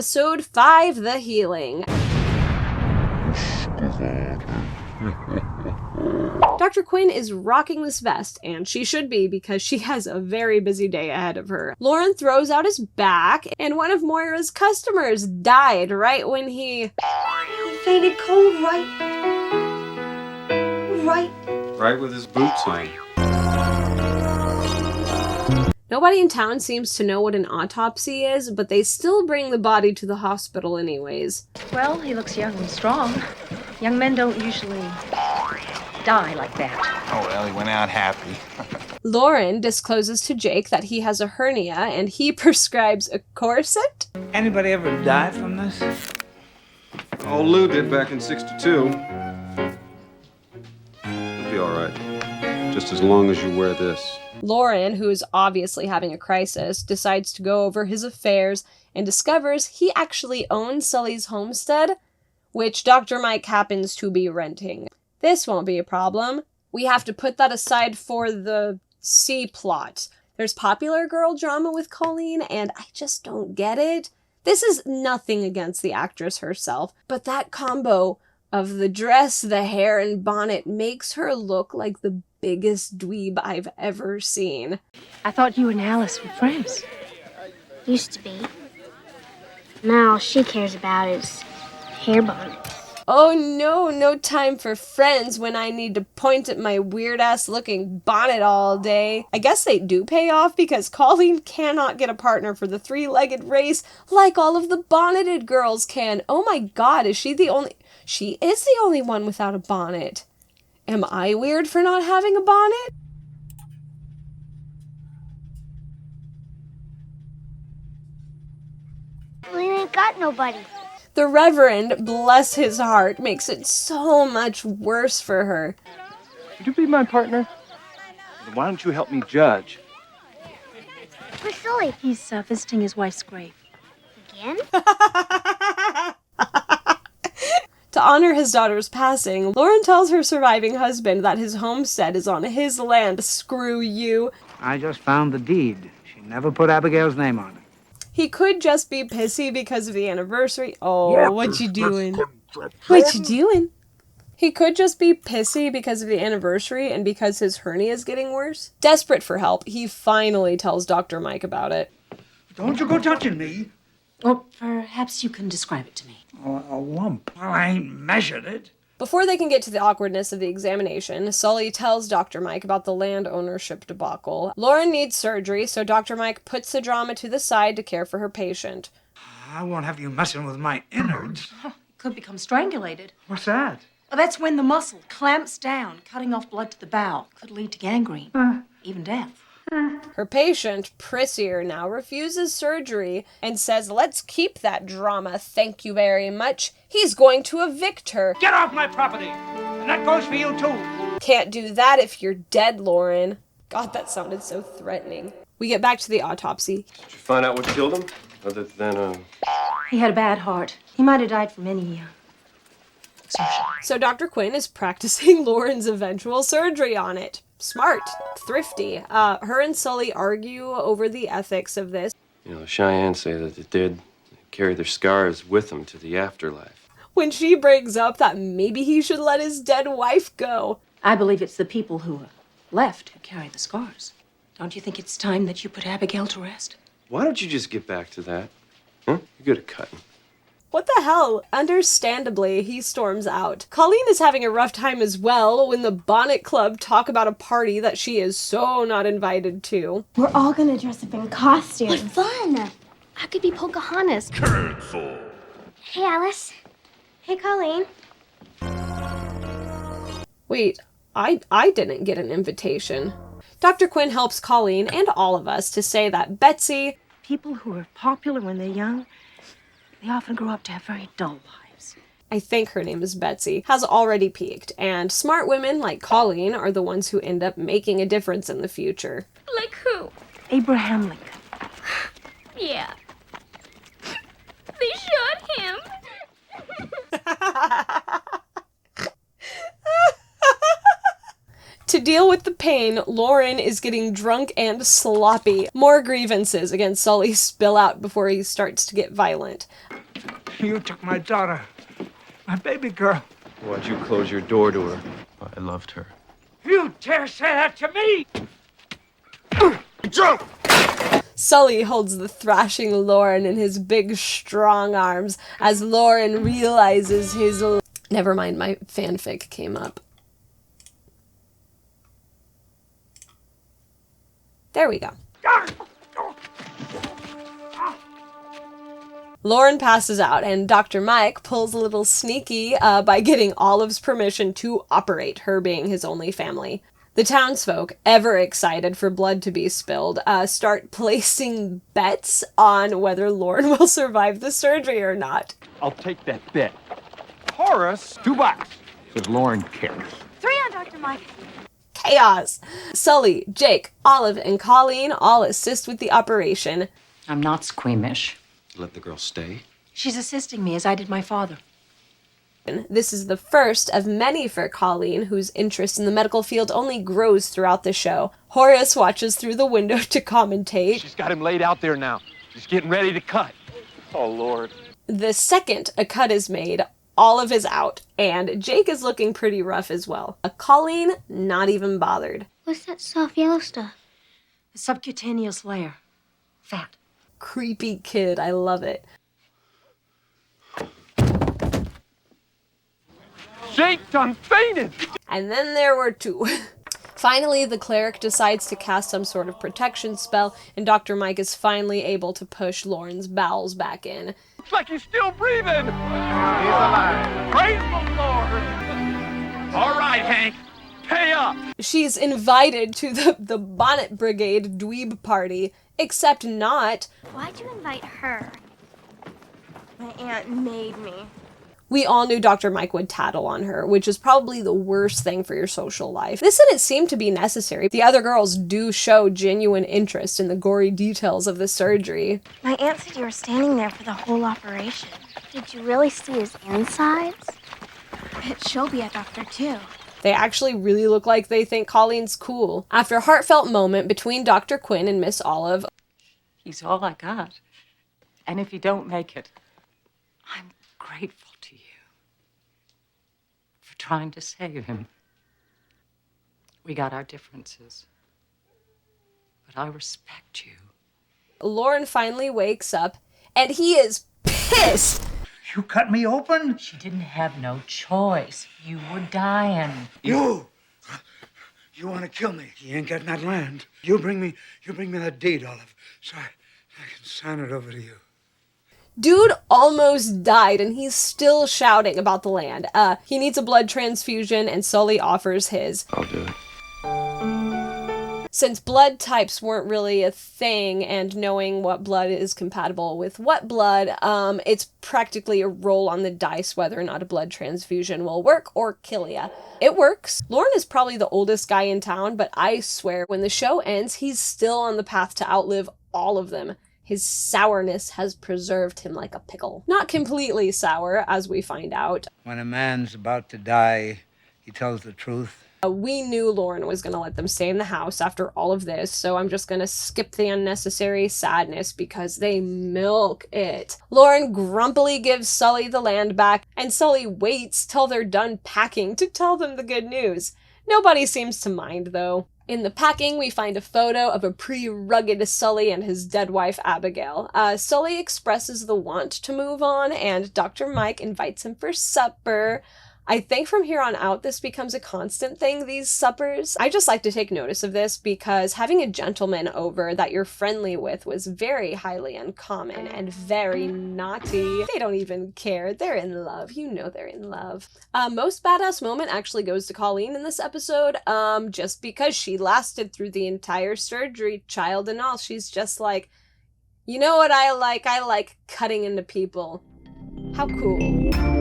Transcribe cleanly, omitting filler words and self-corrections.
Episode 5, The Healing. Dr. Quinn is rocking this vest, and she should be because she has a very busy day ahead of her. Lauren throws out his back, and one of Moira's customers died right when he fainted cold right with his boots on. Nobody in town seems to know what an autopsy is, but they still bring the body to the hospital anyways. Well, he looks young and strong. Young men don't usually die like that. Oh, well, he went out happy. Lauren discloses to Jake that he has a hernia, and he prescribes a corset? Anybody ever die from this? Oh, Lou did back in '62. You'll be all right. Just as long as you wear this. Lauren, who is obviously having a crisis, decides to go over his affairs and discovers he actually owns Sully's homestead, which Dr. Mike happens to be renting. This won't be a problem. We have to put that aside for the C-plot. There's popular girl drama with Colleen, and I just don't get it. This is nothing against the actress herself, but that combo of the dress, the hair, and bonnet makes her look like the biggest dweeb I've ever seen. I thought you and Alice were friends. Used to be. Now all she cares about is hair bonnets. Oh no time for friends when I need to point at my weird-ass looking bonnet all day. I guess they do pay off because Colleen cannot get a partner for the three-legged race like all of the bonneted girls can. Oh my god, is she the only... She is the only one without a bonnet. Am I weird for not having a bonnet? We ain't got nobody. The Reverend, bless his heart, makes it so much worse for her. Would you be my partner? Then why don't you help me judge? Where's Sully? He's visiting his wife's grave. Again? To honor his daughter's passing, Lauren tells her surviving husband that his homestead is on his land. Screw you. I just found the deed. She never put Abigail's name on it. He could just be pissy because of the anniversary. Oh, what you doing? What you doing? He could just be pissy because of the anniversary and because his hernia is getting worse. Desperate for help, he finally tells Dr. Mike about it. Don't you go touching me. Or perhaps you can describe it to me. A lump. Well, I ain't measured it. Before they can get to the awkwardness of the examination, Sully tells Dr. Mike about the land ownership debacle. Lauren needs surgery, so Dr. Mike puts the drama to the side to care for her patient. I won't have you messing with my innards. Could become strangulated. What's that? Well, that's when the muscle clamps down, cutting off blood to the bowel. Could lead to gangrene, even death. Her patient, Prissier, now refuses surgery and says, "Let's keep that drama, thank you very much. He's going to evict her." Get off my property! And that goes for you, too. Can't do that if you're dead, Lauren. God, that sounded so threatening. We get back to the autopsy. Did you find out what killed him? Other than, He had a bad heart. He might have died from any exertion. So Dr. Quinn is practicing Lauren's eventual surgery on it. Smart. Thrifty. Her and Sully argue over the ethics of this. You know, Cheyenne say that the dead carry their scars with them to the afterlife. When she brings up that maybe he should let his dead wife go. I believe it's the people who are left who carry the scars. Don't you think it's time that you put Abigail to rest? Why don't you just get back to that? Huh? You're good at cutting. What the hell? Understandably, he storms out. Colleen is having a rough time as well when the Bonnet Club talk about a party that she is so not invited to. We're all gonna dress up in costumes. What fun! I could be Pocahontas. Hey, Alice. Hey, Colleen. Wait, I didn't get an invitation. Dr. Quinn helps Colleen and all of us to say that Betsy... People who are popular when they're young, they often grow up to have very dull lives. I think her name is Betsy, has already peaked, and smart women like Colleen are the ones who end up making a difference in the future. Like who? Abraham Lincoln. Yeah. They shot him. To deal with the pain, Lauren is getting drunk and sloppy. More grievances against Sully spill out before he starts to get violent. You took my daughter, my baby girl. Why'd you close your door to her? I loved her. You dare say that to me? Jump! Sully holds the thrashing Lauren in his big, strong arms as Lauren realizes his... Never mind, my fanfic came up. There we go. Lauren passes out, and Dr. Mike pulls a little sneaky by getting Olive's permission to operate, her being his only family. The townsfolk, ever excited for blood to be spilled, start placing bets on whether Lauren will survive the surgery or not. I'll take that bet. Horace, $2. Says Lauren cares. 3 on Dr. Mike. Chaos! Sully, Jake, Olive, and Colleen all assist with the operation. I'm not squeamish. Let the girl stay. She's assisting me as I did my father. This is the first of many for Colleen, whose interest in the medical field only grows throughout the show. Horace watches through the window to commentate. She's got him laid out there now. She's getting ready to cut. Oh, Lord. The second a cut is made, Olive is out, and Jake is looking pretty rough as well. Colleen, not even bothered. What's that soft yellow stuff? The subcutaneous layer. Fat. Creepy kid, I love it. Jake done fainted. And then there were 2. Finally, the cleric decides to cast some sort of protection spell, and Dr. Mike is finally able to push Lauren's bowels back in. Looks like he's still breathing. He's alive. Praise the Lord. All right, Hank. Pay up. She's invited to the Bonnet Brigade dweeb party, except not. Why'd you invite her? My aunt made me. We all knew Dr. Mike would tattle on her, which is probably the worst thing for your social life. This didn't seem to be necessary. The other girls do show genuine interest in the gory details of the surgery. My aunt said you were standing there for the whole operation. Did you really see his insides? She'll be a doctor too. They actually really look like they think Colleen's cool. After a heartfelt moment between Dr. Quinn and Miss Olive, He's all I got. And if you don't make it, I'm grateful to you for trying to save him. We got our differences, but I respect you. Lauren finally wakes up, and he is pissed. You cut me open? She didn't have no choice. You were dying. You want to kill me? You ain't got that land. You bring me that deed, Olive, so I can sign it over to you. Dude almost died, and he's still shouting about the land. He needs a blood transfusion, and Sully offers his. I'll do it. Since blood types weren't really a thing, and knowing what blood is compatible with what blood, it's practically a roll on the dice whether or not a blood transfusion will work or kill ya. It works. Lauren is probably the oldest guy in town, but I swear, when the show ends, he's still on the path to outlive all of them. His sourness has preserved him like a pickle. Not completely sour, as we find out. When a man's about to die, he tells the truth. We knew Lauren was going to let them stay in the house after all of this, so I'm just going to skip the unnecessary sadness because they milk it. Lauren grumpily gives Sully the land back, and Sully waits till they're done packing to tell them the good news. Nobody seems to mind, though. In the packing, we find a photo of a pretty rugged Sully and his dead wife, Abigail. Sully expresses the want to move on, and Dr. Mike invites him for supper. I think from here on out, this becomes a constant thing, these suppers. I just like to take notice of this because having a gentleman over that you're friendly with was very highly uncommon and very naughty. They don't even care. They're in love. You know they're in love. Most badass moment actually goes to Colleen in this episode, just because she lasted through the entire surgery, child and all. She's just like, you know what I like? I like cutting into people. How cool.